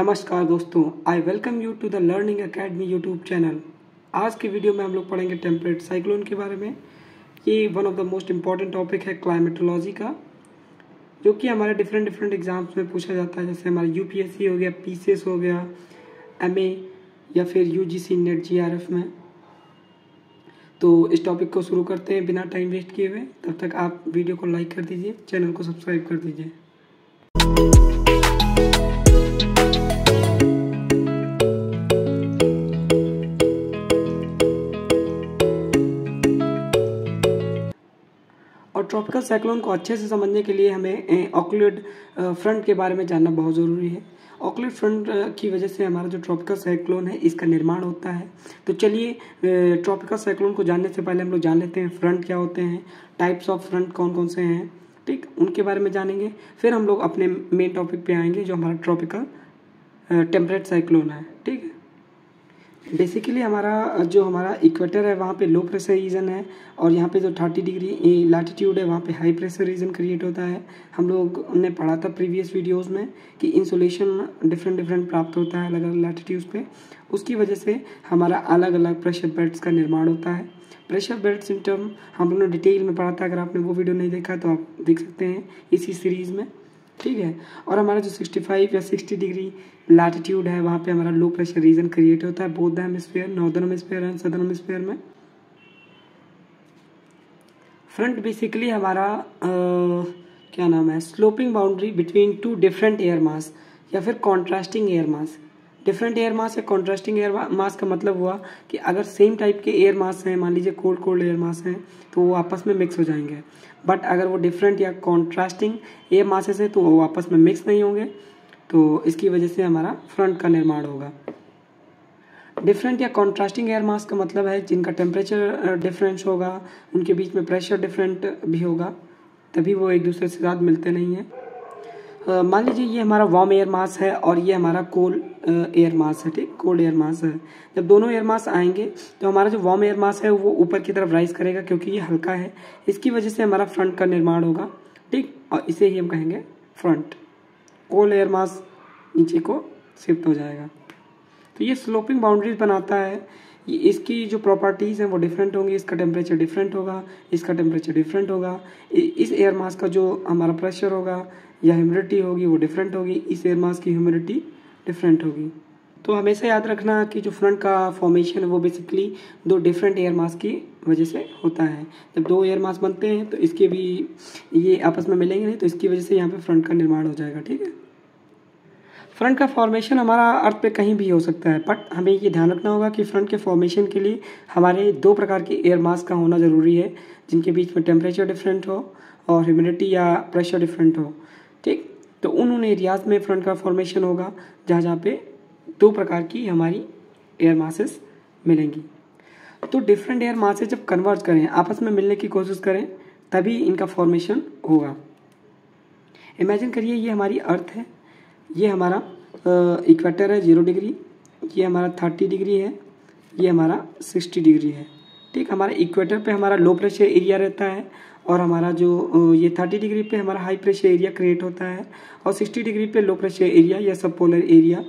नमस्कार दोस्तों, I welcome you to the learning academy YouTube channel. आज के वीडियो में हम लोग पढ़ेंगे टेम्परेट साइक्लोन के बारे में। ये one of the most important topic है क्लाइमेटोलॉजी का, जो कि हमारे डिफरेंट एग्जाम्स में पूछा जाता है। जैसे हमारा यूपीएससी हो गया, पीसीएस हो गया, एमए या फिर यूजीसी नेट जीआरएफ में। तो इस टॉपिक को शुरू करते हैं बिना टाइम वेस्ट किए हुए। तब तक आप वीडियो को लाइक कर दीजिए, चैनल को सब्सक्राइब कर दीजिए। और ट्रॉपिकल साइक्लोन को अच्छे से समझने के लिए हमें ऑक्लूड फ्रंट के बारे में जानना बहुत ज़रूरी है। ऑक्लूड फ्रंट की वजह से हमारा जो ट्रॉपिकल साइक्लोन है इसका निर्माण होता है। तो चलिए ट्रॉपिकल साइक्लोन को जानने से पहले हम लोग जान लेते हैं फ्रंट क्या होते हैं, टाइप्स ऑफ फ्रंट कौन कौन से हैं, ठीक, उनके बारे में जानेंगे। फिर हम लोग अपने मेन टॉपिक पे आएंगे जो हमारा ट्रॉपिकल टेम्परेट साइक्लोन है। ठीक है, बेसिकली हमारा इक्वेटर है वहाँ पे लो प्रेशर रीजन है, और यहाँ पे जो 30 डिग्री लैटिट्यूड है वहाँ पे हाई प्रेशर रीजन क्रिएट होता है। हम लोग ने पढ़ा था प्रीवियस वीडियोस में कि इंसुलेशन डिफरेंट प्राप्त होता है अलग अलग लैटिट्यूड्स पे। उसकी वजह से हमारा अलग अलग प्रेशर बेल्ट्स का निर्माण होता है। प्रेशर बेल्ट्स इन टर्म हम लोगों ने डिटेल में पढ़ा था। अगर आपने वो वीडियो नहीं देखा तो आप देख सकते हैं इसी सीरीज़ में, ठीक है। और हमारा जो 65 या 60 डिग्री लैटिट्यूड है वहाँ पे हमारा लो प्रेशर रीजन क्रिएट होता है, both the hemisphere, northern hemisphere and southern hemisphere में। फ्रंट बेसिकली हमारा क्या नाम है, sloping boundary between two different air mass या फिर contrasting air mass. Different air mass या कॉन्ट्रास्टिंग एयर मास का मतलब हुआ कि अगर सेम टाइप के एयर मास हैं, मान लीजिए कोल्ड एयर मास हैं, तो वो आपस में मिक्स हो जाएंगे। बट अगर वो डिफरेंट या कॉन्ट्रास्टिंग एयर मासेस हैं तो वो आपस में मिक्स नहीं होंगे। तो इसकी वजह से हमारा फ्रंट का निर्माण होगा। डिफरेंट या कॉन्ट्रास्टिंग एयर मास का मतलब है जिनका टेम्परेचर डिफरेंस होगा, उनके बीच में प्रेशर डिफरेंट भी होगा, तभी वो एक दूसरे से साथ मिलते नहीं हैं। मान लीजिए ये हमारा वार्म एयर मास है और ये हमारा कोल्ड एयर मास है, ठीक, कोल्ड एयर मास है। जब दोनों एयर मास आएंगे तो हमारा जो वार्म एयर मास है वो ऊपर की तरफ राइज करेगा क्योंकि ये हल्का है। इसकी वजह से हमारा फ्रंट का निर्माण होगा, ठीक, और इसे ही हम कहेंगे फ्रंट। कोल्ड एयर मास नीचे को शिफ्ट हो जाएगा। तो ये स्लोपिंग बाउंड्रीज बनाता है। इसकी जो प्रॉपर्टीज़ हैं वो डिफरेंट होंगी। इसका टेम्परेचर डिफरेंट होगा, इसका टेम्परेचर डिफरेंट होगा। इस एयर मास का जो हमारा प्रेशर होगा या ह्यूमिडिटी होगी वो डिफरेंट होगी, इस एयर मास की ह्यूमिडिटी डिफरेंट होगी। तो हमेशा याद रखना कि जो फ्रंट का फॉर्मेशन है वो बेसिकली दो डिफरेंट एयर मास की वजह से होता है। जब दो एयर मास बनते हैं तो इसके भी ये आपस में मिलेंगे नहीं, तो इसकी वजह से यहाँ पे फ्रंट का निर्माण हो जाएगा। ठीक है, फ्रंट का फॉर्मेशन हमारा अर्थ पे कहीं भी हो सकता है, बट हमें ये ध्यान रखना होगा कि फ्रंट के फॉर्मेशन के लिए हमारे दो प्रकार के एयर मास का होना ज़रूरी है, जिनके बीच में टेम्परेचर डिफरेंट हो और ह्यूमिडिटी या प्रेशर डिफरेंट हो, ठीक। तो उन एरियाज में फ्रंट का फॉर्मेशन होगा जहाँ पे दो प्रकार की हमारी एयर मासेस मिलेंगी। तो डिफरेंट एयर मासेस जब कन्वर्ज करें, आपस में मिलने की कोशिश करें, तभी इनका फॉर्मेशन होगा। इमेजिन करिए ये हमारी अर्थ है, ये हमारा इक्वेटर है 0 डिग्री, ये हमारा 30 डिग्री है, ये हमारा 60 डिग्री है, ठीक। हमारे इक्वेटर पे हमारा लो प्रेशर एरिया रहता है और हमारा जो ये 30 डिग्री पे हमारा हाई प्रेशर एरिया क्रिएट होता है, और 60 डिग्री पे लो प्रेशर एरिया या सब पोलर एरिया,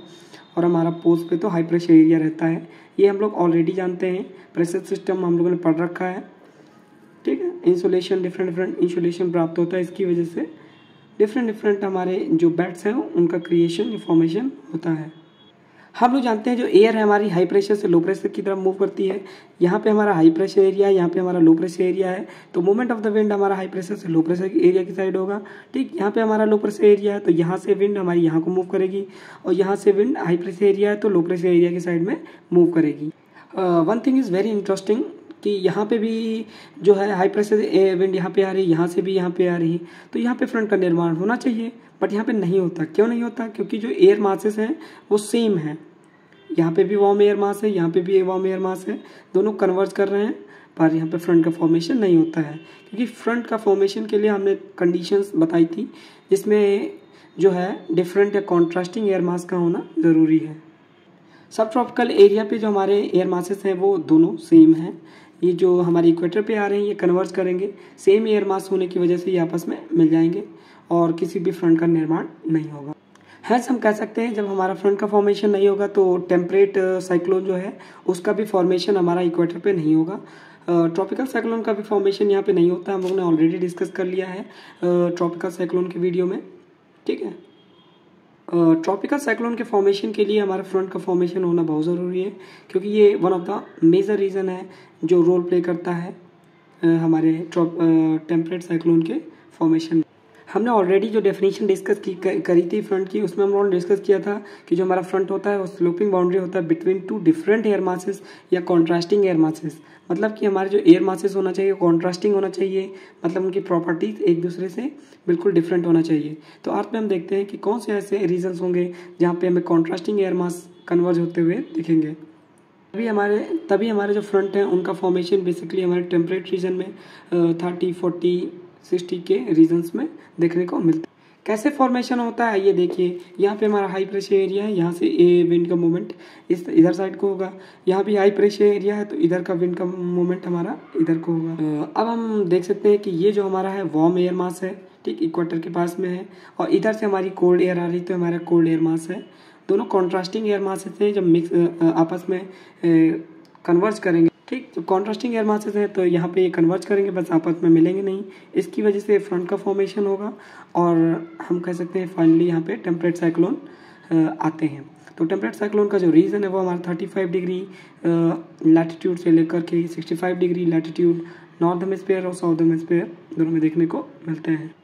और हमारा पोल्स पे तो हाई प्रेशर एरिया रहता है। ये हम लोग ऑलरेडी जानते हैं, प्रेशर सिस्टम हम लोगों ने पढ़ रखा है, ठीक है। इंसुलेशन डिफरेंट इंसुलेशन प्राप्त होता है, इसकी वजह से डिफरेंट हमारे जो बेल्ट्स हैं उनका क्रिएशन फॉर्मेशन होता है। हम लोग जानते हैं जो एयर है हमारी हाई प्रेशर से लो प्रेशर की तरफ मूव करती है। यहाँ पे हमारा हाई प्रेशर एरिया है, यहाँ पे हमारा लो प्रेशर एरिया है, तो मूवमेंट ऑफ द विंड हमारा हाई प्रेशर से लो प्रेशर एरिया की साइड होगा, ठीक। यहाँ पे हमारा लो प्रेशर एरिया है तो यहाँ से विंड हमारी यहाँ को मूव करेगी, और यहाँ से विंड हाई प्रेशर एरिया है तो लो प्रेशर एरिया की साइड में मूव करेगी। One thing is very interesting कि यहाँ पे भी जो है हाई प्रेशर विंड यहाँ पे आ रही है, यहाँ से भी यहाँ पे आ रही है, तो यहाँ पे फ्रंट का निर्माण होना चाहिए, बट यहाँ पे नहीं होता। क्यों नहीं होता? क्योंकि जो एयर मासेस हैं वो सेम है। यहाँ पे भी वार्म एयर मास है, यहाँ पे भी वार्म एयर मास है, दोनों कन्वर्ज कर रहे हैं, पर यहाँ पे फ्रंट का फॉर्मेशन नहीं होता है। क्योंकि फ्रंट का फॉर्मेशन के लिए हमने कंडीशंस बताई थी, जिसमें जो है डिफरेंट या कॉन्ट्रास्टिंग एयर मास का होना ज़रूरी है। सब ट्रॉपिकल एरिया पे जो हमारे एयर मासेस हैं वो दोनों सेम हैं। ये जो हमारे इक्वेटर पे आ रहे हैं ये कन्वर्ज करेंगे, सेम एयर मास होने की वजह से ये आपस में मिल जाएंगे और किसी भी फ्रंट का निर्माण नहीं होगा। हैंस हम कह सकते हैं जब हमारा फ्रंट का फॉर्मेशन नहीं होगा तो टेम्परेट साइक्लोन जो है उसका भी फॉर्मेशन हमारा इक्वेटर पे नहीं होगा। ट्रॉपिकल साइक्लोन का भी फॉर्मेशन यहाँ पे नहीं होता, हम लोगों ने ऑलरेडी डिस्कस कर लिया है ट्रॉपिकल साइक्लोन के वीडियो में, ठीक है। ट्रॉपिकल साइक्लोन के फॉर्मेशन के लिए हमारा फ्रंट का फॉर्मेशन होना बहुत ज़रूरी है, क्योंकि ये one of the major reason है जो रोल प्ले करता है हमारे टेम्परेट साइक्लोन के फॉर्मेशन में। हमने ऑलरेडी जो डेफिनेशन डिस्कस करी थी फ्रंट की, उसमें हम लोगों ने डिस्कस किया था कि जो हमारा फ्रंट होता है वो स्लोपिंग बाउंड्री होता है between two different air masses या कॉन्ट्रास्टिंग एयर मासेस। मतलब कि हमारे जो एयर मासेस होना चाहिए कॉन्ट्रास्टिंग होना चाहिए, मतलब उनकी प्रॉपर्टीज एक दूसरे से बिल्कुल डिफरेंट होना चाहिए। तो अर्थ में हम देखते हैं कि कौन से ऐसे रीजन्स होंगे जहाँ पे हमें कॉन्ट्रास्टिंग एयर मास कन्वर्ज होते हुए दिखेंगे। तभी हमारे जो फ्रंट हैं उनका फॉर्मेशन बेसिकली हमारे टेम्परेट रीजन में 30, 40, 60 के रीजन्स में देखने को मिलता है। कैसे फॉर्मेशन होता है ये देखिए, यहाँ पे हमारा हाई प्रेशर एरिया है, यहाँ से विंड का मूवमेंट इधर साइड को होगा। यहाँ भी हाई प्रेशर एरिया है तो इधर का विंड का मूवमेंट हमारा इधर को होगा। अब हम देख सकते हैं कि ये जो हमारा है वार्म एयर मास है, ठीक, इक्वेटर के पास में है, और इधर से हमारी कोल्ड एयर आ रही तो हमारा कोल्ड एयर मास है। दोनों कॉन्ट्रास्टिंग एयर मासेस हैं, जब मिक्स आपस में कन्वर्ज करेंगे, ठीक, तो कॉन्ट्रास्टिंग एयर मासेस हैं तो यहाँ पे ये कन्वर्ज करेंगे, बस आपस में मिलेंगे नहीं, इसकी वजह से फ्रंट का फॉर्मेशन होगा और हम कह सकते हैं फाइनली यहाँ पे टेम्परेट साइक्लोन आते हैं। तो टेम्परेट साइक्लोन का जो रीजन है वो हमारा 35 डिग्री लैटिट्यूड से लेकर के 65 डिग्री लैटिट्यूड नॉर्थ हेमिस्फीयर और साउथ हेमिस्फीयर दोनों में देखने को मिलते हैं।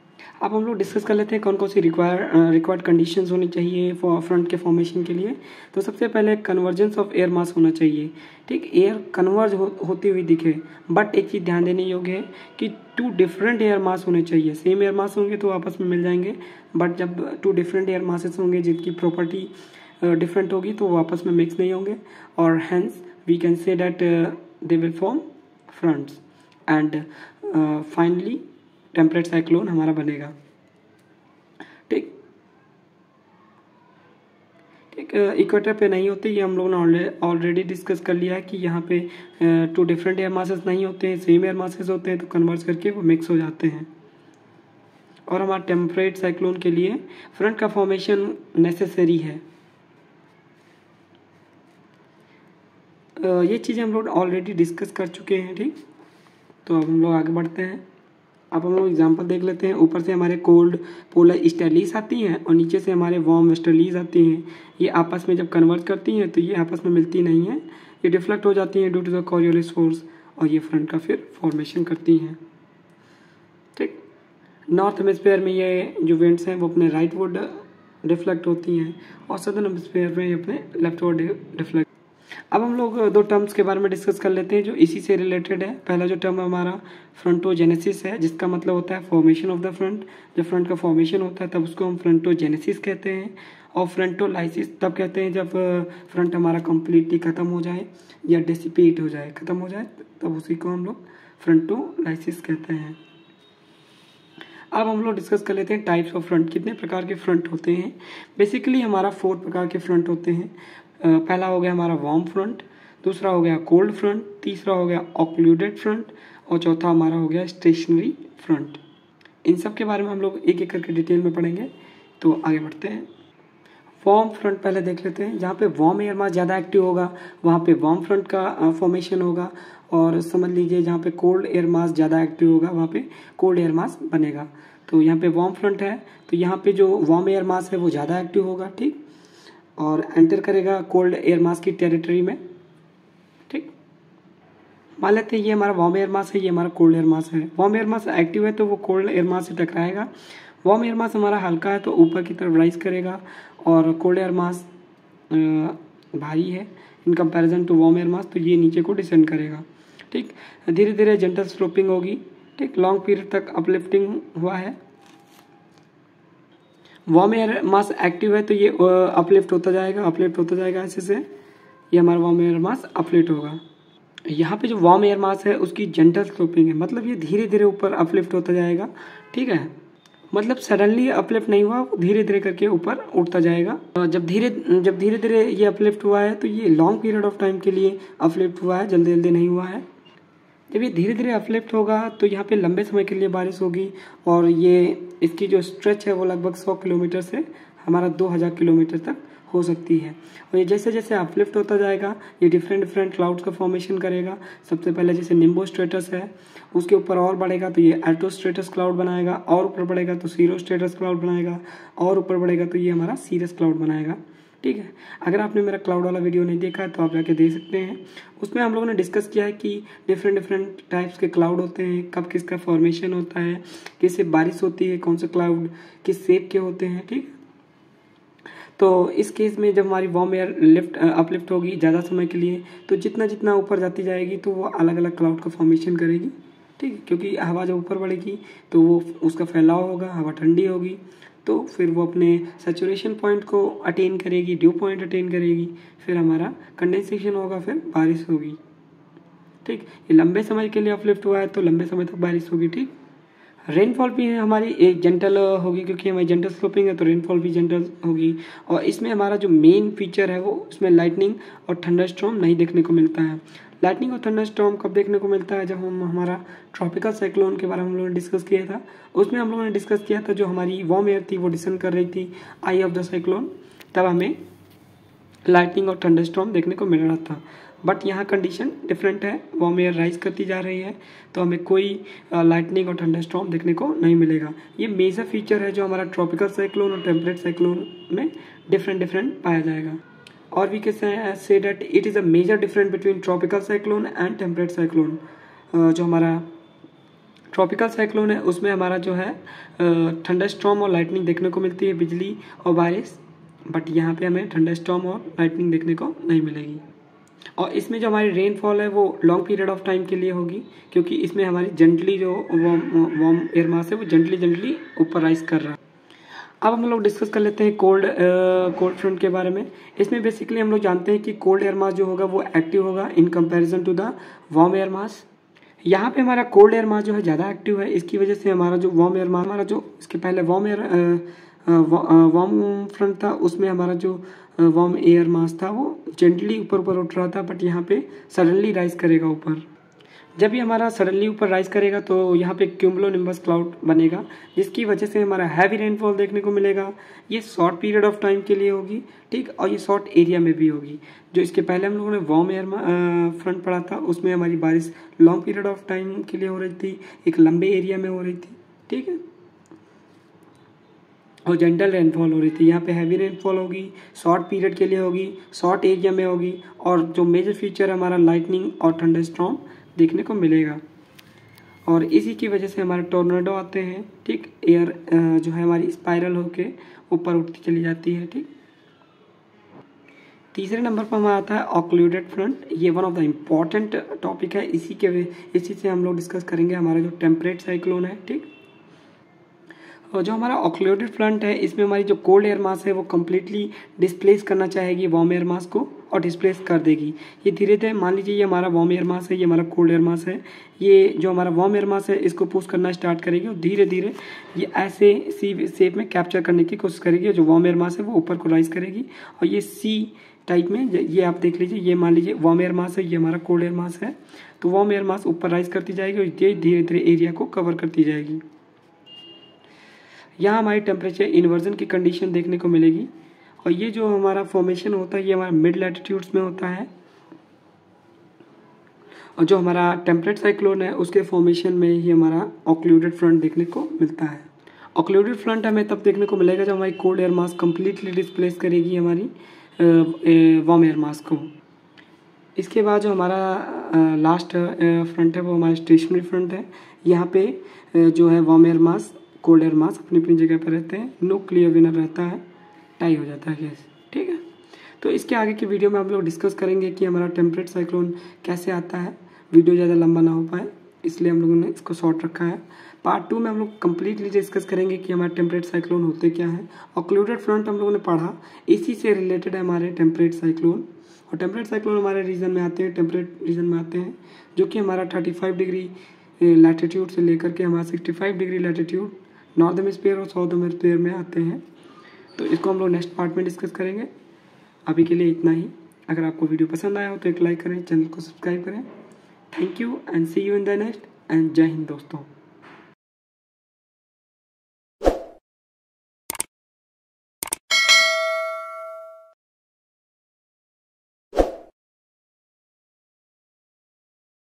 अब हम लोग डिस्कस कर लेते हैं कौन कौन सी रिक्वायर्ड कंडीशंस होनी चाहिए फ्रंट के फॉर्मेशन के लिए। तो सबसे पहले कन्वर्जेंस ऑफ एयर मास होना चाहिए, ठीक, एयर कन्वर्ज होती हुई दिखे। बट एक चीज़ ध्यान देने योग्य है कि टू डिफरेंट एयर मास होने चाहिए। सेम एयर मास होंगे तो आपस में मिल जाएंगे, बट जब टू डिफरेंट एयर मासेस होंगे जिनकी प्रॉपर्टी डिफरेंट होगी तो वो आपस में मिक्स नहीं होंगे, और hence we can say that they will form fronts and finally temperate cyclone हमारा बनेगा, ठीक। इक्वेटर पे नहीं होते, ये हम लोगों ने ऑलरेडी डिस्कस कर लिया है कि यहाँ पे टू डिफरेंट एयर मासेस नहीं होते हैं, सेम एयर मासेस होते हैं, तो कन्वर्ट करके वो मिक्स हो जाते हैं। और हमारा टेम्परेट साइक्लोन के लिए फ्रंट का फॉर्मेशन नेसेसरी है। ये चीज़ें हम लोग ऑलरेडी डिस्कस कर चुके हैं, ठीक। तो अब हम लोग आगे बढ़ते हैं। अब हम लोग एग्जांपल देख लेते हैं। ऊपर से हमारे कोल्ड पोलर ईस्टर्लीज आती हैं और नीचे से हमारे वार्म वेस्टर्लीज आती हैं। ये आपस में जब कन्वर्ट करती हैं तो ये आपस में मिलती नहीं है, ये डिफ्लेक्ट हो जाती हैं due to the Coriolis force, और ये फ्रंट का फिर फॉर्मेशन करती हैं, ठीक। नॉर्थ हेमिस्फीयर में ये जो विंड्स हैं वो अपने राइट वर्ड डिफ्लेक्ट होती हैं और सदर्न हेमिस्फीयर में ये अपने लेफ्ट वर्ड डिफ्लेक्ट। अब हम लोग दो टर्म्स के बारे में डिस्कस कर लेते हैं जो इसी से रिलेटेड है। पहला जो टर्म हमारा फ्रंटोजेनेसिस है, जिसका मतलब होता है फॉर्मेशन ऑफ द फ्रंट। जब फ्रंट का फॉर्मेशन होता है तब उसको हम फ्रंटोजेनेसिस कहते हैं, और फ्रंटोलाइसिस तब कहते हैं जब फ्रंट हमारा कम्प्लीटली ख़त्म हो जाए या डिसिपेट हो जाए, ख़त्म हो जाए, तब उसी को हम लोग फ्रंटोलाइसिस कहते हैं। अब हम लोग डिस्कस कर लेते हैं टाइप्स ऑफ फ्रंट, कितने प्रकार के फ्रंट होते हैं। बेसिकली हमारा 4 प्रकार के फ्रंट होते हैं। पहला हो गया हमारा वार्म फ्रंट, दूसरा हो गया कोल्ड फ्रंट, तीसरा हो गया ऑक्लूडेड फ्रंट, और चौथा हमारा हो गया स्टेशनरी फ्रंट। इन सब के बारे में हम लोग एक एक करके डिटेल में पढ़ेंगे, तो आगे बढ़ते हैं। वार्म फ्रंट पहले देख लेते हैं। जहाँ पे वार्म एयर मास ज़्यादा एक्टिव होगा वहाँ पे वार्म फ्रंट का फॉर्मेशन होगा, और समझ लीजिए जहाँ पे कोल्ड एयर मास ज़्यादा एक्टिव होगा वहाँ पे कोल्ड एयर मास बनेगा। तो यहाँ पे वार्म फ्रंट है तो यहाँ पे जो वार्म एयर मास है वो ज़्यादा एक्टिव होगा, ठीक, और एंटर करेगा कोल्ड एयर मास की टेरिटरी में, ठीक। मान लेते हैं ये हमारा वार्म एयर मास है, ये हमारा कोल्ड एयर मास है। वार्म एयर मास एक्टिव है तो वो कोल्ड एयर मास से टकराएगा। वार्म एयर मास हमारा हल्का है तो ऊपर की तरफ राइज करेगा, और कोल्ड एयर मास भारी है in comparison to warm air mass, तो ये नीचे को डिसेंड करेगा, ठीक। धीरे धीरे जेंटल स्लोपिंग होगी, ठीक, लॉन्ग पीरियड तक अपलिफ्टिंग हुआ है। वार्म एयर मास एक्टिव है तो ये अपलिफ्ट होता जाएगा ऐसे से, ये हमारा वार्म एयर मास अपलिफ्ट होगा। यहाँ पे जो वार्म एयर मास है उसकी जेंटल स्लोपिंग है, मतलब ये धीरे धीरे ऊपर अपलिफ्ट होता जाएगा, ठीक है। मतलब सडनली अपलिफ्ट नहीं हुआ, धीरे धीरे करके ऊपर उठता जाएगा। जब धीरे धीरे ये अपलिफ्ट हुआ है तो ये लॉन्ग पीरियड ऑफ टाइम के लिए अपलिफ्ट हुआ है, जल्दी जल्दी नहीं हुआ है। जब ये धीरे धीरे अपलिफ्ट होगा तो यहाँ पे लंबे समय के लिए बारिश होगी, और ये इसकी जो स्ट्रेच है वो लगभग 100 किलोमीटर से हमारा 2000 किलोमीटर तक हो सकती है। और ये जैसे जैसे अपलिफ्ट होता जाएगा ये डिफरेंट डिफरेंट क्लाउड्स का फॉर्मेशन करेगा। सबसे पहले जैसे निम्बो स्ट्रेटस है, उसके ऊपर और बढ़ेगा तो ये एल्टो स्ट्रेटस क्लाउड बनाएगा, और ऊपर बढ़ेगा तो सीरो स्ट्रेटस क्लाउड बनाएगा, और ऊपर बढ़ेगा तो ये हमारा सीरस क्लाउड बनाएगा। ठीक है, अगर आपने मेरा क्लाउड वाला वीडियो नहीं देखा है तो आप जाके देख सकते हैं। उसमें हम लोगों ने डिस्कस किया है कि डिफरेंट डिफरेंट टाइप्स के क्लाउड होते हैं, कब किसका फॉर्मेशन होता है, किससे बारिश होती है, कौन से क्लाउड किस शेप के होते हैं। ठीक है, तो इस केस में जब हमारी वार्म एयर अपलिफ्ट होगी ज़्यादा समय के लिए, तो जितना जितना ऊपर जाती जाएगी तो वो अलग अलग क्लाउड का फॉर्मेशन करेगी। ठीक है, क्योंकि हवा जब ऊपर बढ़ेगी तो वो उसका फैलाव होगा, हवा ठंडी होगी, तो फिर वो अपने सैचुरेशन पॉइंट को अटेन करेगी, ड्यू पॉइंट अटेन करेगी, फिर हमारा कंडेंसेशन होगा, फिर बारिश होगी। ठीक, ये लंबे समय के लिए अपलिफ्ट हुआ है तो लंबे समय तक बारिश होगी। ठीक, रेनफॉल भी हमारी एक जेंटल होगी, क्योंकि हमारी जेंटल स्लोपिंग है तो रेनफॉल भी जेंटल होगी। और इसमें हमारा जो मेन फीचर है वो उसमें लाइटनिंग और थंडरस्टॉर्म नहीं देखने को मिलता है। लाइटनिंग और थंडरस्टॉर्म कब देखने को मिलता है, जब हम हमारा ट्रॉपिकल साइक्लोन के बारे में हम लोगों ने डिस्कस किया था। उसमें हम लोगों ने डिस्कस किया था जो हमारी वार्म एयर थी वो डिसेंड कर रही थी आई ऑफ द साइक्लोन, तब हमें लाइटनिंग और थंडरस्टॉर्म देखने को मिल रहा था। बट यहाँ कंडीशन डिफरेंट है, वार्म एयर राइज करती जा रही है तो हमें कोई लाइटनिंग और थंडरस्टॉर्म देखने को नहीं मिलेगा। ये मेजर फीचर है जो हमारा ट्रॉपिकल साइक्लोन और टेम्परेट साइक्लोन में डिफरेंट पाया जाएगा। और we can say that it is a major difference between tropical cyclone and temperate cyclone. जो हमारा ट्रॉपिकल साइक्लोन है उसमें हमारा जो है थंडरस्टॉर्म और लाइटनिंग देखने को मिलती है, बिजली और बारिश। बट यहाँ पे हमें थंडरस्टॉर्म और लाइटनिंग देखने को नहीं मिलेगी। और इसमें जो हमारी रेनफॉल है वो लॉन्ग पीरियड ऑफ टाइम के लिए होगी, क्योंकि इसमें हमारी जेंटली जो वार्म एयर मास है वो जेंटली ऊपर राइज कर रहा है। अब हम लोग डिस्कस कर लेते हैं कोल्ड फ्रंट के बारे में। इसमें बेसिकली हम लोग जानते हैं कि कोल्ड एयर मास जो होगा वो एक्टिव होगा in comparison to the warm air mass. यहाँ पे हमारा कोल्ड एयर मास जो है ज़्यादा एक्टिव है, इसकी वजह से हमारा जो वार्म एयर मास, हमारा जो इसके पहले वार्म फ्रंट था उसमें हमारा जो वार्म एयर मास था वो जेंटली ऊपर उठ रहा था, बट यहाँ पे सडनली राइज करेगा ऊपर। जब ये हमारा सडनली ऊपर राइज करेगा तो यहाँ पे क्यूमुलोनिम्बस क्लाउड बनेगा, जिसकी वजह से हमारा हैवी रेनफॉल देखने को मिलेगा। ये शॉर्ट पीरियड ऑफ टाइम के लिए होगी, ठीक, और ये शॉर्ट एरिया में भी होगी। जो इसके पहले हम लोगों ने वार्म एयर फ्रंट पढ़ा था उसमें हमारी बारिश लॉन्ग पीरियड ऑफ टाइम के लिए हो रही थी, एक लंबे एरिया में हो रही थी। ठीक है, और जेंटल रेनफॉल हो रही थी। यहाँ पे हैवी रेनफॉल होगी, शॉर्ट पीरियड के लिए होगी, शॉर्ट एरिया में होगी, और जो मेजर फीचर हमारा लाइटनिंग और थंडरस्टॉर्म देखने को मिलेगा। और इसी की वजह से हमारे टोर्नेडो आते हैं। ठीक, एयर जो है हमारी स्पाइरल होके ऊपर उठती चली जाती है। ठीक, तीसरे नंबर पर हमारा आता है ऑक्लूडेड फ्रंट। ये one of the important topic है, इसी से हम लोग डिस्कस करेंगे हमारा जो टेम्परेट साइक्लोन है। ठीक, और जो हमारा ऑक्लूडेड फ्रंट है इसमें हमारी जो कोल्ड एयर मास है वो कम्प्लीटली डिस्प्लेस करना चाहेगी वार्म एयर मास को, और डिस्प्लेस कर देगी। ये धीरे धीरे, मान लीजिए ये हमारा वार्म एयर मास है, ये हमारा कोल्ड एयर मास है, ये जो हमारा वार्म एयर मास है इसको पुश करना स्टार्ट करेगी और धीरे धीरे ये ऐसे सी शेप में कैप्चर करने की कोशिश करेगी। जो वार्म एयर मास है वो ऊपर को राइज करेगी, और ये सी टाइप में, ये आप देख लीजिए, ये मान लीजिए वार्म एयर मास है, ये हमारा कोल्ड एयर मास है, तो वार्म एयर मास ऊपर राइज करती जाएगी और ये धीरे धीरे एरिया को कवर करती जाएगी। यहाँ हमारी टेम्परेचर इन्वर्जन की कंडीशन देखने को मिलेगी, और ये जो हमारा फॉर्मेशन होता है ये हमारा मिड लैटिट्यूड्स में होता है। और जो हमारा टेम्परेट साइक्लोन है उसके फॉर्मेशन में ही हमारा ऑक्लूडेड फ्रंट देखने को मिलता है। ऑक्लूडेड फ्रंट हमें तब देखने को मिलेगा जब हमारी cold air mass completely displace करेगी हमारी वार्म एयर मास को। इसके बाद जो हमारा लास्ट फ्रंट है वो हमारा स्टेशनरी फ्रंट है। यहाँ पे जो है वार्म एयर मास, कोल्ड एयर मास अपनी अपनी जगह पर रहते हैं, नो क्लियर विनर रहता है, टाई हो जाता है गैस। ठीक है, तो इसके आगे की वीडियो में हम लोग डिस्कस करेंगे कि हमारा टेम्परेट साइक्लोन कैसे आता है। वीडियो ज़्यादा लंबा ना हो पाए इसलिए हम लोगों ने इसको शॉर्ट रखा है। पार्ट 2 में हम लोग कम्प्लीटली डिस्कस करेंगे कि हमारे टेम्परेट साइक्लोन होते क्या है। ऑक्लूडेड फ्रंट हम लोगों ने पढ़ा, इसी से रिलेटेड है हमारे टेम्परेट साइक्लोन। और टेम्परेट साइक्लोन हमारे रीजन में आते हैं, टेम्परेट रीजन में आते हैं, जो कि हमारा 35 डिग्री लैटिट्यूड से लेकर के हमारा 65 डिग्री लैटिट्यूड नॉर्थ हेमिस्फीयर और साउथ हेमिस्फीयर में आते हैं। तो इसको हम लोग नेक्स्ट पार्ट में डिस्कस करेंगे। अभी के लिए इतना ही। अगर आपको वीडियो पसंद आया हो तो एक लाइक करें, चैनल को सब्सक्राइब करें। Thank you and see you in the next, एंड जय हिंद दोस्तों।